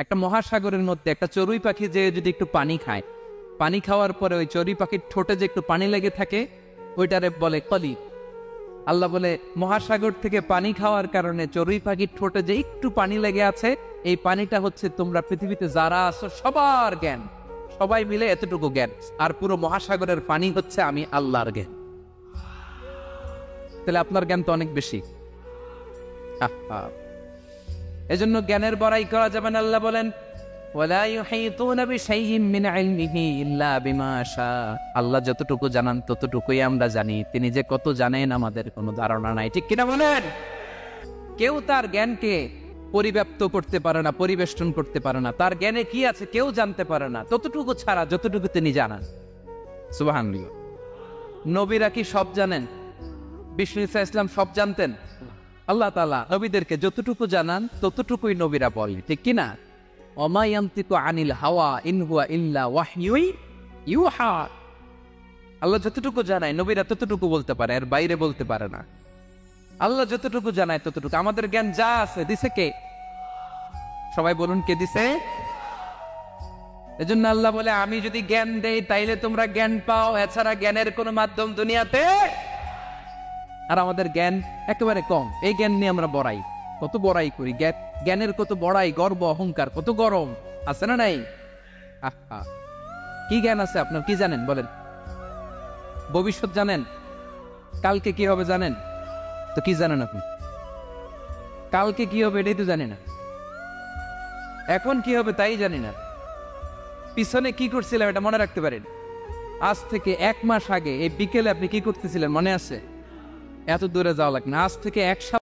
একটা মহাসাগরের মধ্যে একটা চড়ুই পাখি যে যদি একটু পানি খায়, পানি খাওয়ার পরে ওই চড়ুই পাখির ঠোঁটে যে একটু পানি লেগে থাকে ওইটারে বলে কলি। আল্লাহ বলে মহাসাগর থেকে পানি খাওয়ার কারণে চড়ুই পাখির ঠোঁটে যে একটু পানি লেগে আছে, এই পানিটা হচ্ছে তোমরা পৃথিবীতে যারা আছো সবার জ্ঞান, সবাই মিলে এতটুকু জ্ঞান, আর পুরো মহাসাগরের পানি হচ্ছে আমি আল্লাহর জ্ঞান। তাহলে আপনার জ্ঞান তো অনেক বেশি। এজন্য জ্ঞানের বড়াই করা যাবে না। আল্লাহ বলেন ওয়ালা ইউহিতুনা বিশাইইন মিন ইলমিহি ইল্লা বিমা শাআ। আল্লাহ যতটুকু জানান ততটুকুই আমরা জানি, তিনি যে কত জানেন আমাদের কোনো ধারণা নাই, ঠিক কিনা বলেন? কেউ তার জ্ঞানকে পরিব্যাপ্ত করতে পারে না, পরিবেষ্টন করতে পারে না, তার জ্ঞানে কি আছে কেউ জানতে পারে না ততটুকু ছাড়া যতটুকু তিনি জানান। সুবহানাল্লাহ। নবীরা কি সব জানেন? বিষ্ণু ঈসা ইসলাম সব জানতেন? আল্লাহ তাআলা নবীদেরকে যতটুকু জানান ততটুকুই নবীরা বলেন, ঠিক কিনা? ওমা ইয়ানতিকু আনিল হাওয়া ইন হুয়া ইল্লা ওয়াহয়ুন ইউহা। আল্লাহ যতটুকু জানায় নবীরা ততটুকু বলতে পারে, এর বাইরে বলতে পারে না। আল্লাহ যতটুকু জানায় ততটুকু। আমাদের জ্ঞান যা আছে দিছে কে? সবাই বলুন, কে দিছে? এজন্য আল্লাহ বলে আমি যদি জ্ঞান দেই তাইলে তোমরা জ্ঞান পাও, এছাড়া জ্ঞানের কোনো মাধ্যম দুনিয়াতে। আর আমাদের জ্ঞান একেবারে কম, এই জ্ঞান নিয়ে আমরা বড়াই, কত বড়াই করি, জ্ঞানের কত বড়াই, গর্ব অহংকার, কত গরম আছে না নাই? কি জ্ঞান আছে আপনার? কি জানেন বলেন? ভবিষ্যৎ জানেন? কালকে কি হবে জানেন? তো কি জানেন আপনি? কালকে কি হবে এটাই তো জানি না, এখন কি হবে তাই জানি না, পিছনে কি করছিলাম এটা মনে রাখতে পারেন? আজ থেকে 1 মাস আগে এই বিকেলে আপনি কি করতেছিলেন মনে আছে? এত দূরে যাওয়া লাগে না, আজ থেকে 1 সপ্তাহ